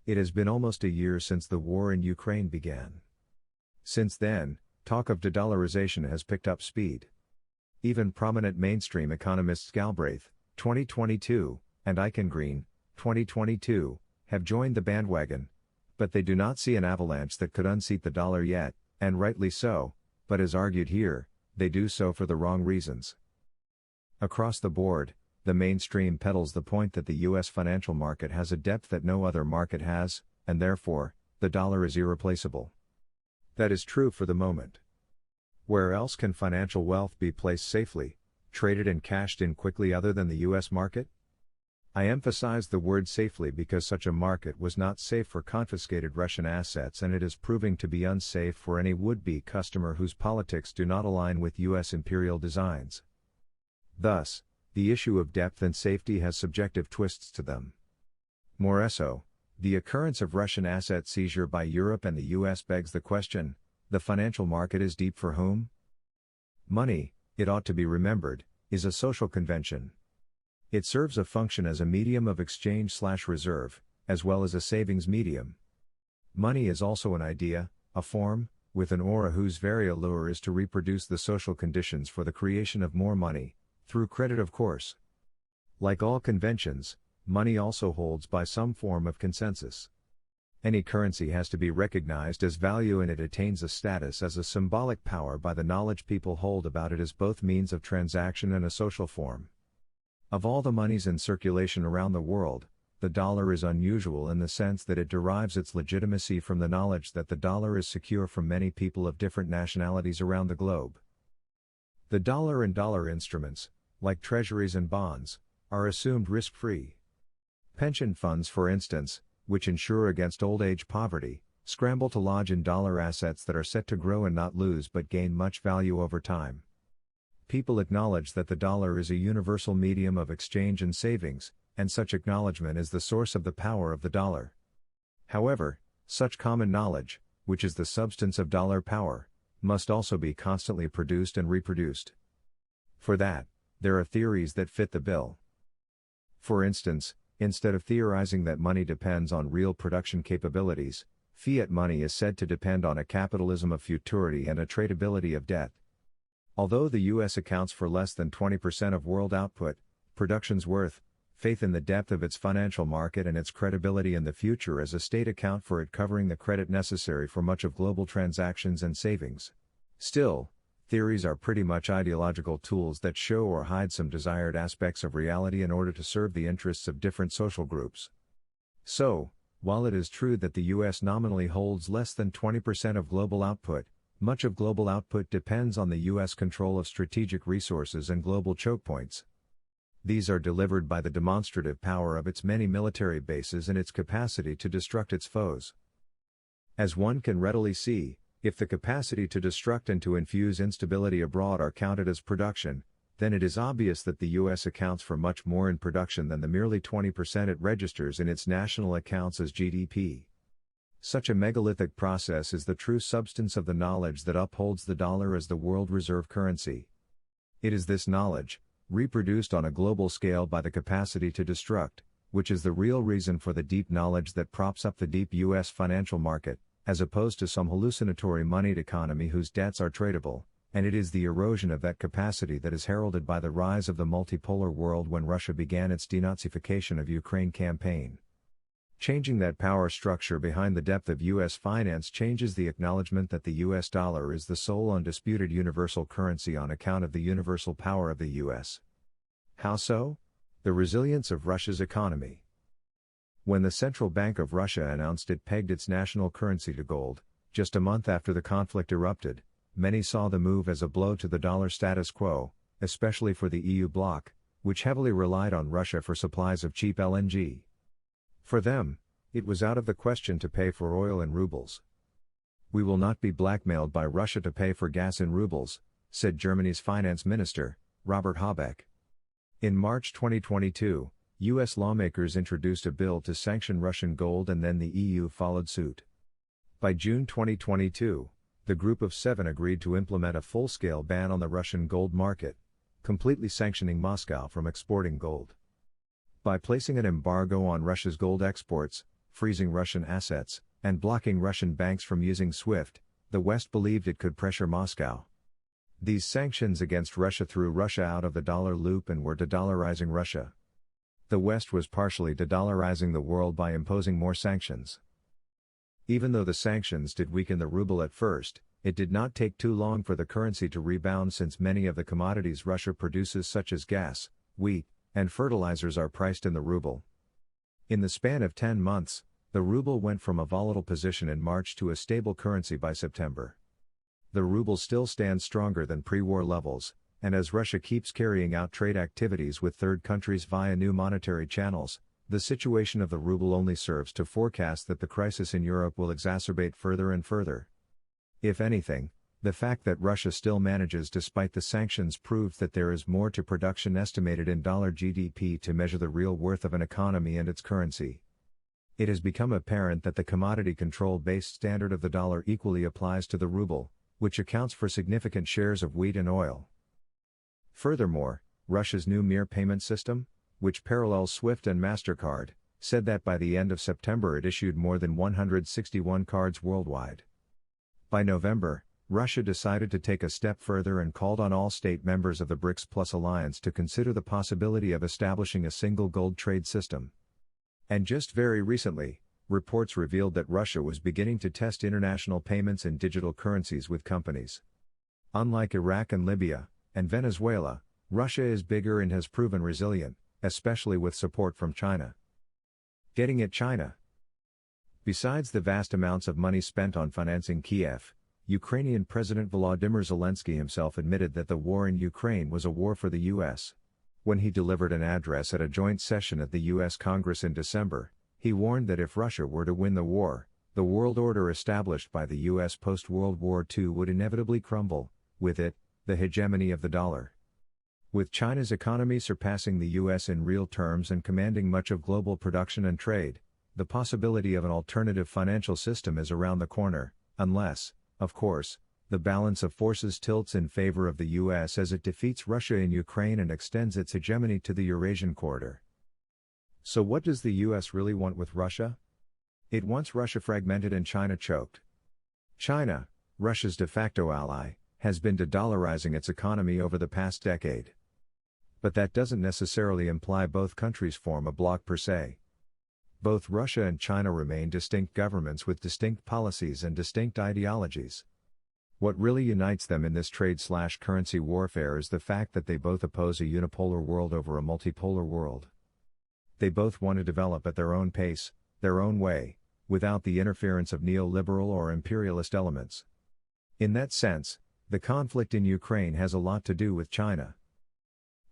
It has been almost a year since the war in Ukraine began. Since then, talk of de-dollarization has picked up speed. Even prominent mainstream economists Galbraith, 2022, and Eichengreen, 2022, have joined the bandwagon, but they do not see an avalanche that could unseat the dollar yet, and rightly so, but as argued here, they do so for the wrong reasons. Across the board, the mainstream peddles the point that the U.S. financial market has a depth that no other market has, and therefore, the dollar is irreplaceable. That is true for the moment. Where else can financial wealth be placed safely, traded and cashed in quickly other than the U.S. market? I emphasize the word safely because such a market was not safe for confiscated Russian assets, and it is proving to be unsafe for any would-be customer whose politics do not align with U.S. imperial designs. Thus, the issue of depth and safety has subjective twists to them. More so, the occurrence of Russian asset seizure by Europe and the U.S. begs the question: the financial market is deep for whom? Money, it ought to be remembered, is a social convention. It serves a function as a medium of exchange/reserve, as well as a savings medium. Money is also an idea, a form, with an aura whose very allure is to reproduce the social conditions for the creation of more money, through credit of course. Like all conventions, money also holds by some form of consensus. Any currency has to be recognized as value, and it attains a status as a symbolic power by the knowledge people hold about it as both means of transaction and a social form. Of all the monies in circulation around the world, the dollar is unusual in the sense that it derives its legitimacy from the knowledge that the dollar is secure from many people of different nationalities around the globe. The dollar and dollar instruments, like treasuries and bonds, are assumed risk-free. Pension funds, for instance, which insure against old age poverty, scramble to lodge in dollar assets that are set to grow and not lose but gain much value over time. People acknowledge that the dollar is a universal medium of exchange and savings, and such acknowledgement is the source of the power of the dollar. However, such common knowledge, which is the substance of dollar power, must also be constantly produced and reproduced. For that, there are theories that fit the bill. For instance, instead of theorizing that money depends on real production capabilities, fiat money is said to depend on a capitalism of futurity and a tradability of debt. Although the U.S. accounts for less than 20% of world output, production's worth, faith in the depth of its financial market and its credibility in the future as a state account for it covering the credit necessary for much of global transactions and savings. Still, theories are pretty much ideological tools that show or hide some desired aspects of reality in order to serve the interests of different social groups. So, while it is true that the U.S. nominally holds less than 20% of global output, much of global output depends on the U.S. control of strategic resources and global choke points. These are delivered by the demonstrative power of its many military bases and its capacity to destruct its foes. As one can readily see, if the capacity to destruct and to infuse instability abroad are counted as production, then it is obvious that the U.S. accounts for much more in production than the merely 20% it registers in its national accounts as GDP. Such a megalithic process is the true substance of the knowledge that upholds the dollar as the world reserve currency. It is this knowledge, reproduced on a global scale by the capacity to destruct, which is the real reason for the deep knowledge that props up the deep U.S. financial market, as opposed to some hallucinatory moneyed economy whose debts are tradable, and it is the erosion of that capacity that is heralded by the rise of the multipolar world when Russia began its denazification of Ukraine campaign. Changing that power structure behind the depth of U.S. finance changes the acknowledgement that the U.S. dollar is the sole undisputed universal currency on account of the universal power of the U.S. How so? The resilience of Russia's economy. When the Central Bank of Russia announced it pegged its national currency to gold, just a month after the conflict erupted, many saw the move as a blow to the dollar status quo, especially for the EU bloc, which heavily relied on Russia for supplies of cheap LNG. For them, it was out of the question to pay for oil in rubles. "We will not be blackmailed by Russia to pay for gas in rubles," said Germany's finance minister, Robert Habeck. In March 2022, U.S. lawmakers introduced a bill to sanction Russian gold, and then the EU followed suit. By June 2022, the Group of Seven agreed to implement a full-scale ban on the Russian gold market, completely sanctioning Moscow from exporting gold. By placing an embargo on Russia's gold exports, freezing Russian assets, and blocking Russian banks from using SWIFT, the West believed it could pressure Moscow. These sanctions against Russia threw Russia out of the dollar loop and were de-dollarizing Russia. The West was partially de-dollarizing the world by imposing more sanctions. Even though the sanctions did weaken the ruble at first, it did not take too long for the currency to rebound since many of the commodities Russia produces such as gas, wheat, and fertilizers are priced in the ruble. In the span of 10 months, the ruble went from a volatile position in March to a stable currency by September. The ruble still stands stronger than pre-war levels, and as Russia keeps carrying out trade activities with third countries via new monetary channels, the situation of the ruble only serves to forecast that the crisis in Europe will exacerbate further and further. If anything, the fact that Russia still manages despite the sanctions proves that there is more to production estimated in dollar GDP to measure the real worth of an economy and its currency. It has become apparent that the commodity control-based standard of the dollar equally applies to the ruble, which accounts for significant shares of wheat and oil. Furthermore, Russia's new Mir payment system, which parallels SWIFT and MasterCard, said that by the end of September it issued more than 161 cards worldwide. By November, Russia decided to take a step further and called on all state members of the BRICS Plus alliance to consider the possibility of establishing a single gold trade system. And just very recently, reports revealed that Russia was beginning to test international payments in digital currencies with companies. Unlike Iraq and Libya, and Venezuela, Russia is bigger and has proven resilient, especially with support from China. Getting at China. Besides the vast amounts of money spent on financing Kiev, Ukrainian President Volodymyr Zelensky himself admitted that the war in Ukraine was a war for the U.S. When he delivered an address at a joint session at the U.S. Congress in December, he warned that if Russia were to win the war, the world order established by the U.S. post-World War II would inevitably crumble, with it, the hegemony of the dollar. With China's economy surpassing the U.S. in real terms and commanding much of global production and trade, the possibility of an alternative financial system is around the corner, unless, of course, the balance of forces tilts in favor of the U.S. as it defeats Russia in Ukraine and extends its hegemony to the Eurasian corridor. So what does the U.S. really want with Russia? It wants Russia fragmented and China choked. China, Russia's de facto ally, has been de-dollarizing its economy over the past decade. But that doesn't necessarily imply both countries form a bloc per se. Both Russia and China remain distinct governments with distinct policies and distinct ideologies. What really unites them in this trade/currency warfare is the fact that they both oppose a unipolar world over a multipolar world. They both want to develop at their own pace, their own way, without the interference of neoliberal or imperialist elements. In that sense, the conflict in Ukraine has a lot to do with China.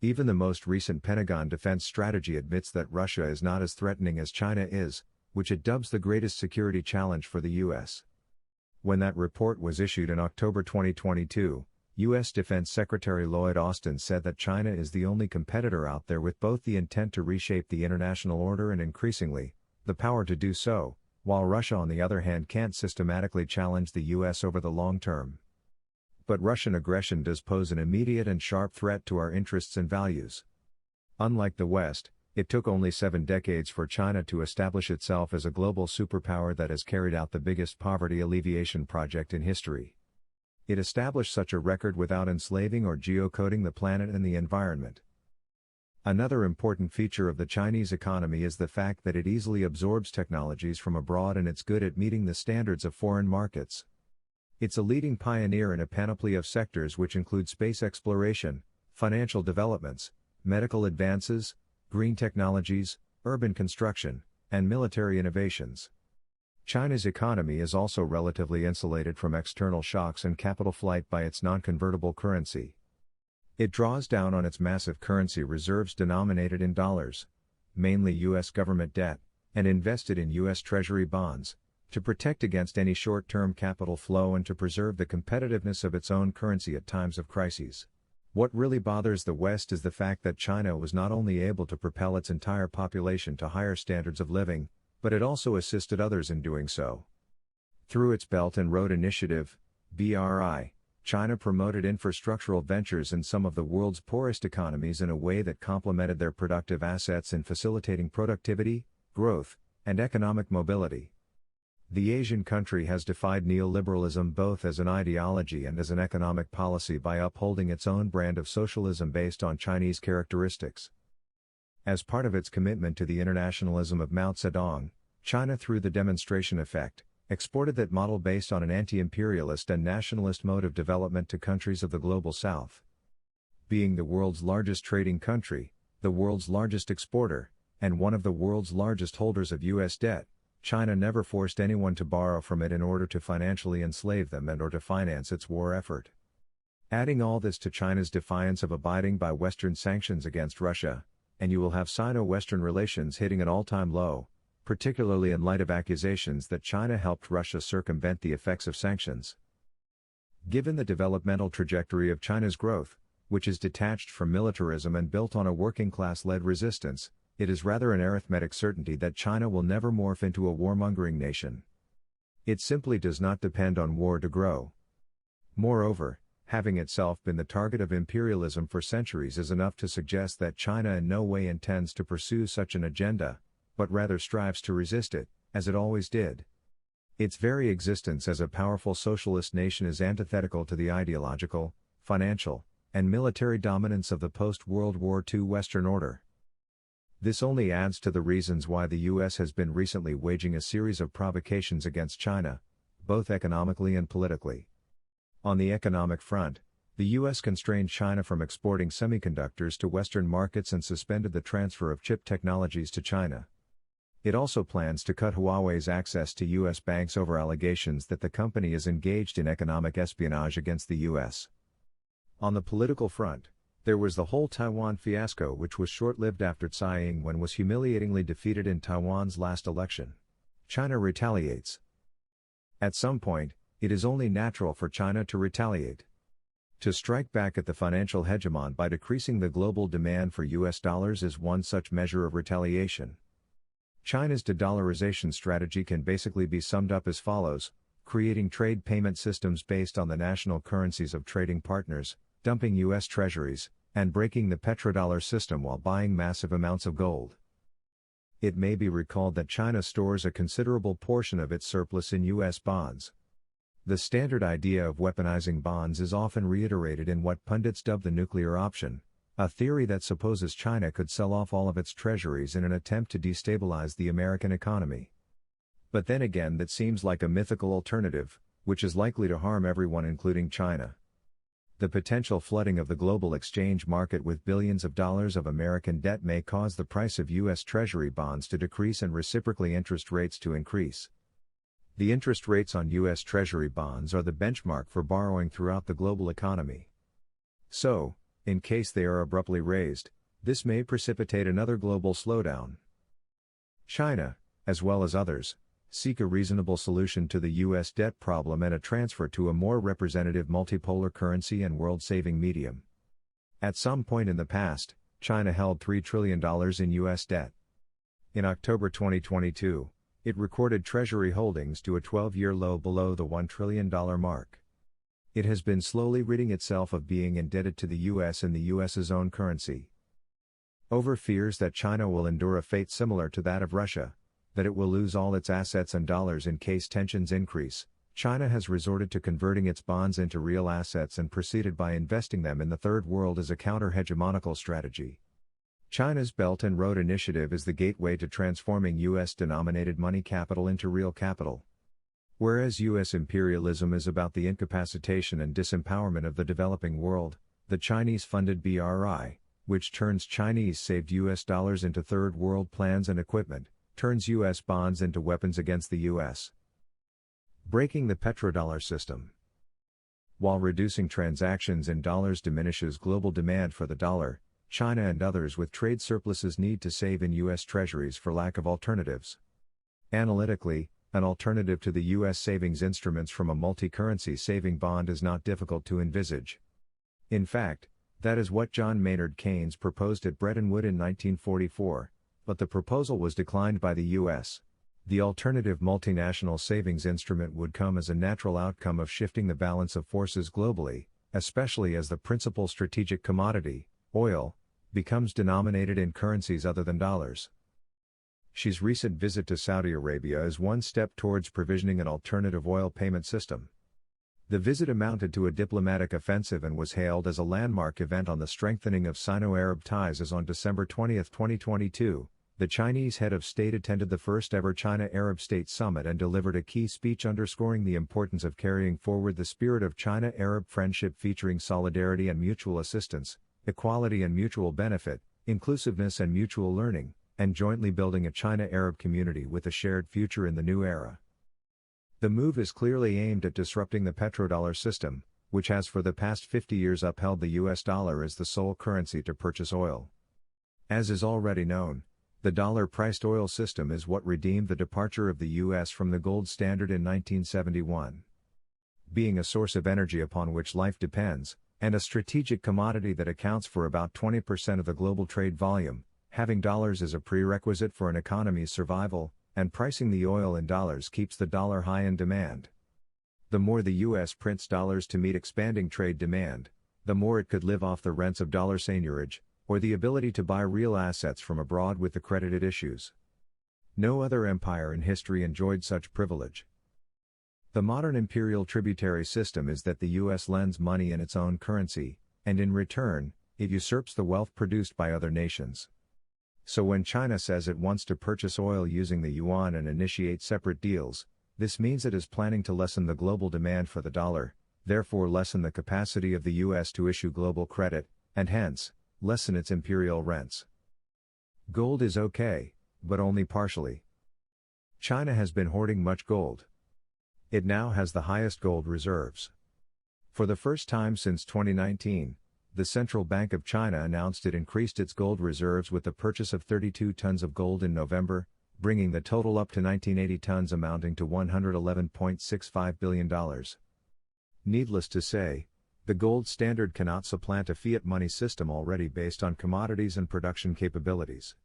Even the most recent Pentagon defense strategy admits that Russia is not as threatening as China is, which it dubs the greatest security challenge for the U.S. When that report was issued in October 2022, U.S. Defense Secretary Lloyd Austin said that China is the only competitor out there with both the intent to reshape the international order and increasingly, the power to do so, while Russia on the other hand can't systematically challenge the U.S. over the long term. But Russian aggression does pose an immediate and sharp threat to our interests and values. Unlike the West, it took only 7 decades for China to establish itself as a global superpower that has carried out the biggest poverty alleviation project in history. It established such a record without enslaving or geocoding the planet and the environment. Another important feature of the Chinese economy is the fact that it easily absorbs technologies from abroad and it's good at meeting the standards of foreign markets. It's a leading pioneer in a panoply of sectors which include space exploration, financial developments, medical advances, green technologies, urban construction, and military innovations. China's economy is also relatively insulated from external shocks and capital flight by its non-convertible currency. It draws down on its massive currency reserves denominated in dollars, mainly U.S. government debt, and invested in U.S. Treasury bonds, to protect against any short-term capital flow and to preserve the competitiveness of its own currency at times of crises. What really bothers the West is the fact that China was not only able to propel its entire population to higher standards of living, but it also assisted others in doing so. Through its Belt and Road Initiative, BRI, China promoted infrastructural ventures in some of the world's poorest economies in a way that complemented their productive assets in facilitating productivity, growth, and economic mobility. The Asian country has defied neoliberalism both as an ideology and as an economic policy by upholding its own brand of socialism based on Chinese characteristics. As part of its commitment to the internationalism of Mao Zedong, China, through the demonstration effect, exported that model based on an anti-imperialist and nationalist mode of development to countries of the global south. Being the world's largest trading country, the world's largest exporter, and one of the world's largest holders of U.S. debt, China never forced anyone to borrow from it in order to financially enslave them and or to finance its war effort. Adding all this to China's defiance of abiding by Western sanctions against Russia, and you will have Sino-Western relations hitting an all-time low, particularly in light of accusations that China helped Russia circumvent the effects of sanctions. Given the developmental trajectory of China's growth, which is detached from militarism and built on a working-class-led resistance, it is rather an arithmetic certainty that China will never morph into a warmongering nation. It simply does not depend on war to grow. Moreover, having itself been the target of imperialism for centuries is enough to suggest that China in no way intends to pursue such an agenda, but rather strives to resist it, as it always did. Its very existence as a powerful socialist nation is antithetical to the ideological, financial, and military dominance of the post-World War II Western order. This only adds to the reasons why the U.S. has been recently waging a series of provocations against China, both economically and politically. On the economic front, the U.S. constrained China from exporting semiconductors to Western markets and suspended the transfer of chip technologies to China. It also plans to cut Huawei's access to U.S. banks over allegations that the company is engaged in economic espionage against the U.S. On the political front, there was the whole Taiwan fiasco, which was short-lived after Tsai Ing-wen was humiliatingly defeated in Taiwan's last election. China retaliates. At some point, it is only natural for China to retaliate. To strike back at the financial hegemon by decreasing the global demand for U.S. dollars is one such measure of retaliation. China's de-dollarization strategy can basically be summed up as follows: creating trade payment systems based on the national currencies of trading partners, dumping U.S. treasuries, and breaking the petrodollar system while buying massive amounts of gold. It may be recalled that China stores a considerable portion of its surplus in U.S. bonds. The standard idea of weaponizing bonds is often reiterated in what pundits dub the nuclear option, a theory that supposes China could sell off all of its treasuries in an attempt to destabilize the American economy. But then again, that seems like a mythical alternative, which is likely to harm everyone including China. The potential flooding of the global exchange market with billions of dollars of American debt may cause the price of U.S. Treasury bonds to decrease and reciprocally interest rates to increase. The interest rates on U.S. Treasury bonds are the benchmark for borrowing throughout the global economy. So, in case they are abruptly raised, this may precipitate another global slowdown. China, as well as others, seek a reasonable solution to the U.S. debt problem and a transfer to a more representative multipolar currency and world-saving medium. At some point in the past, China held $3 trillion in U.S. debt. In October 2022, it recorded Treasury holdings to a 12-year low below the $1 trillion mark. It has been slowly ridding itself of being indebted to the U.S. in the U.S.'s own currency. Over fears that China will endure a fate similar to that of Russia, that it will lose all its assets and dollars in case tensions increase, China has resorted to converting its bonds into real assets and proceeded by investing them in the Third World as a counter-hegemonical strategy. China's Belt and Road Initiative is the gateway to transforming U.S.-denominated money capital into real capital. Whereas U.S. imperialism is about the incapacitation and disempowerment of the developing world, the Chinese-funded BRI, which turns Chinese-saved U.S. dollars into Third World plans and equipment, turns U.S. bonds into weapons against the U.S. Breaking the petrodollar system. While reducing transactions in dollars diminishes global demand for the dollar, China and others with trade surpluses need to save in U.S. treasuries for lack of alternatives. Analytically, an alternative to the U.S. savings instruments from a multi-currency saving bond is not difficult to envisage. In fact, that is what John Maynard Keynes proposed at Bretton Woods in 1944, but the proposal was declined by the U.S. The alternative multinational savings instrument would come as a natural outcome of shifting the balance of forces globally, especially as the principal strategic commodity, oil, becomes denominated in currencies other than dollars. Xi's recent visit to Saudi Arabia is one step towards provisioning an alternative oil payment system. The visit amounted to a diplomatic offensive and was hailed as a landmark event on the strengthening of Sino-Arab ties as on December 20, 2022, the Chinese head of state attended the first-ever China-Arab State Summit and delivered a key speech underscoring the importance of carrying forward the spirit of China-Arab friendship featuring solidarity and mutual assistance, equality and mutual benefit, inclusiveness and mutual learning, and jointly building a China-Arab community with a shared future in the new era. The move is clearly aimed at disrupting the petrodollar system, which has for the past 50 years upheld the US dollar as the sole currency to purchase oil. As is already known, the dollar-priced oil system is what redeemed the departure of the US from the gold standard in 1971. Being a source of energy upon which life depends, and a strategic commodity that accounts for about 20% of the global trade volume, having dollars is a prerequisite for an economy's survival, and pricing the oil in dollars keeps the dollar high in demand. The more the U.S. prints dollars to meet expanding trade demand, the more it could live off the rents of dollar seigniorage, or the ability to buy real assets from abroad with the credit it issues. No other empire in history enjoyed such privilege. The modern imperial tributary system is that the U.S. lends money in its own currency, and in return, it usurps the wealth produced by other nations. So when China says it wants to purchase oil using the yuan and initiate separate deals, this means it is planning to lessen the global demand for the dollar, therefore lessen the capacity of the U.S. to issue global credit, and hence, lessen its imperial rents. Gold is okay, but only partially. China has been hoarding much gold. It now has the highest gold reserves. For the first time since 2019, the Central Bank of China announced it increased its gold reserves with the purchase of 32 tons of gold in November, bringing the total up to 1980 tons amounting to $111.65 billion. Needless to say, the gold standard cannot supplant a fiat money system already based on commodities and production capabilities.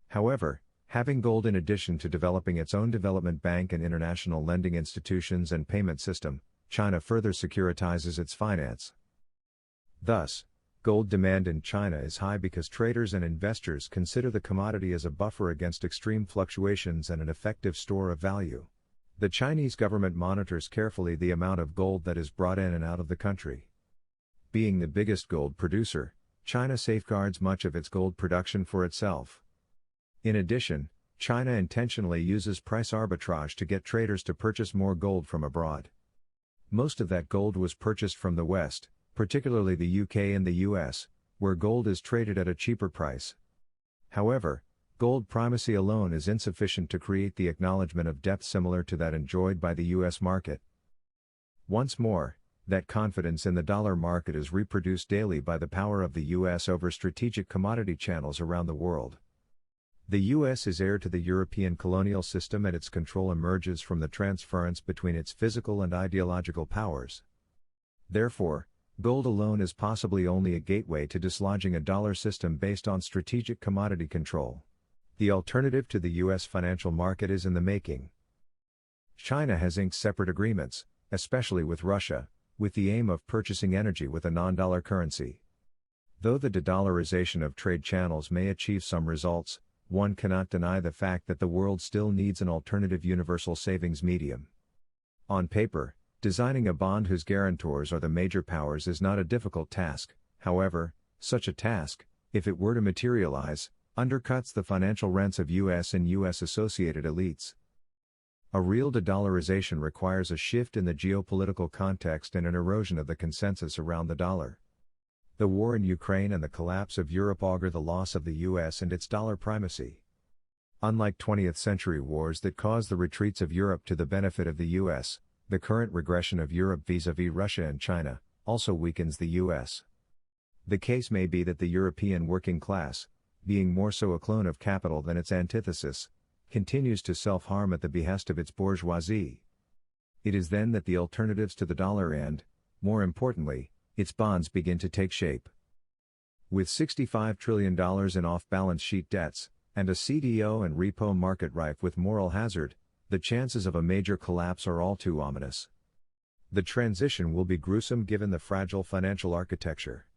However, having gold in addition to developing its own development bank and international lending institutions and payment system, China further securitizes its finance. Thus, gold demand in China is high because traders and investors consider the commodity as a buffer against extreme fluctuations and an effective store of value. The Chinese government monitors carefully the amount of gold that is brought in and out of the country. Being the biggest gold producer, China safeguards much of its gold production for itself. In addition, China intentionally uses price arbitrage to get traders to purchase more gold from abroad. Most of that gold was purchased from the West, particularly the UK and the US, where gold is traded at a cheaper price. However, gold primacy alone is insufficient to create the acknowledgement of depth similar to that enjoyed by the US market. Once more, that confidence in the dollar market is reproduced daily by the power of the US over strategic commodity channels around the world. The US is heir to the European colonial system and its control emerges from the transference between its physical and ideological powers. Therefore, gold alone is possibly only a gateway to dislodging a dollar system based on strategic commodity control. The alternative to the U.S. financial market is in the making. China has inked separate agreements, especially with Russia, with the aim of purchasing energy with a non-dollar currency. Though the de-dollarization of trade channels may achieve some results, one cannot deny the fact that the world still needs an alternative universal savings medium. On paper, designing a bond whose guarantors are the major powers is not a difficult task. However, such a task, if it were to materialize, undercuts the financial rents of U.S. and U.S.-associated elites. A real de-dollarization requires a shift in the geopolitical context and an erosion of the consensus around the dollar. The war in Ukraine and the collapse of Europe augur the loss of the U.S. and its dollar primacy. Unlike 20th-century wars that caused the retreats of Europe to the benefit of the U.S., the current regression of Europe vis-à-vis Russia and China also weakens the U.S. The case may be that the European working class, being more so a clone of capital than its antithesis, continues to self-harm at the behest of its bourgeoisie. It is then that the alternatives to the dollar and, more importantly, its bonds begin to take shape. With $65 trillion in off-balance sheet debts, and a CDO and repo market rife with moral hazard, the chances of a major collapse are all too ominous. The transition will be gruesome given the fragile financial architecture.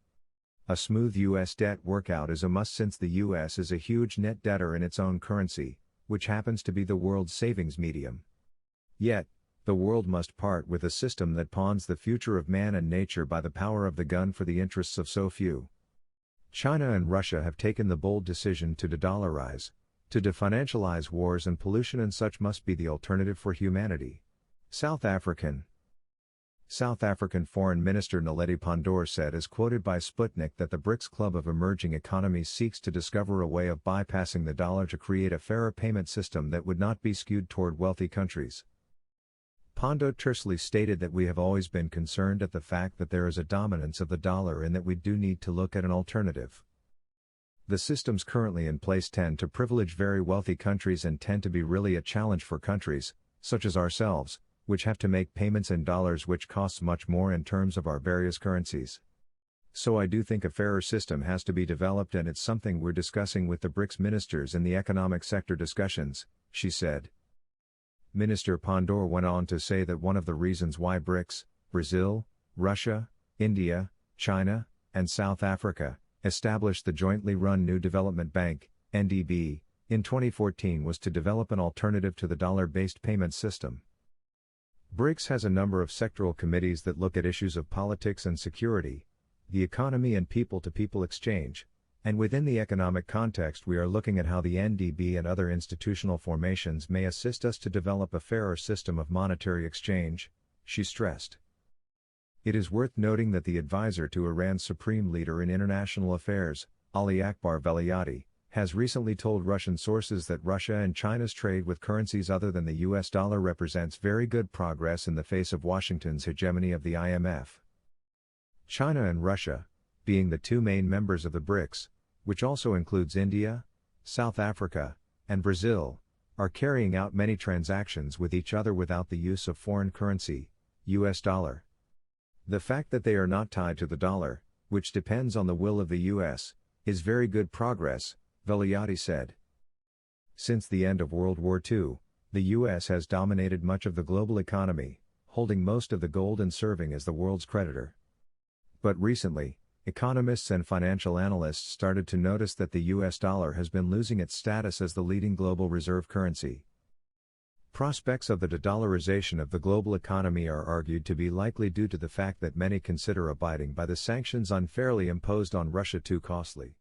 A smooth U.S. debt workout is a must since the U.S. is a huge net debtor in its own currency, which happens to be the world's savings medium. Yet, the world must part with a system that pawns the future of man and nature by the power of the gun for the interests of so few. China and Russia have taken the bold decision to de-dollarize, to definancialize wars and pollution, and such must be the alternative for humanity. South African Foreign Minister Naledi Pandor said, as quoted by Sputnik, that the BRICS Club of Emerging Economies seeks to discover a way of bypassing the dollar to create a fairer payment system that would not be skewed toward wealthy countries. Pandor tersely stated that we have always been concerned at the fact that there is a dominance of the dollar and that we do need to look at an alternative. The systems currently in place tend to privilege very wealthy countries and tend to be really a challenge for countries, such as ourselves, which have to make payments in dollars, which costs much more in terms of our various currencies. So I do think a fairer system has to be developed, and it's something we're discussing with the BRICS ministers in the economic sector discussions, she said. Minister Pandor went on to say that one of the reasons why BRICS, Brazil, Russia, India, China, and South Africa, established the jointly run New Development Bank, NDB, in 2014 was to develop an alternative to the dollar-based payment system. BRICS has a number of sectoral committees that look at issues of politics and security, the economy and people-to-people exchange, and within the economic context we are looking at how the NDB and other institutional formations may assist us to develop a fairer system of monetary exchange, she stressed. It is worth noting that the advisor to Iran's supreme leader in international affairs, Ali Akbar Velayati, has recently told Russian sources that Russia and China's trade with currencies other than the US dollar represents very good progress in the face of Washington's hegemony of the IMF. China and Russia, being the two main members of the BRICS, which also includes India, South Africa, and Brazil, are carrying out many transactions with each other without the use of foreign currency, US dollar. The fact that they are not tied to the dollar, which depends on the will of the US, is very good progress, Velayati said. Since the end of World War II, the US has dominated much of the global economy, holding most of the gold and serving as the world's creditor. But recently, economists and financial analysts started to notice that the US dollar has been losing its status as the leading global reserve currency. Prospects of the de-dollarization of the global economy are argued to be likely due to the fact that many consider abiding by the sanctions unfairly imposed on Russia too costly.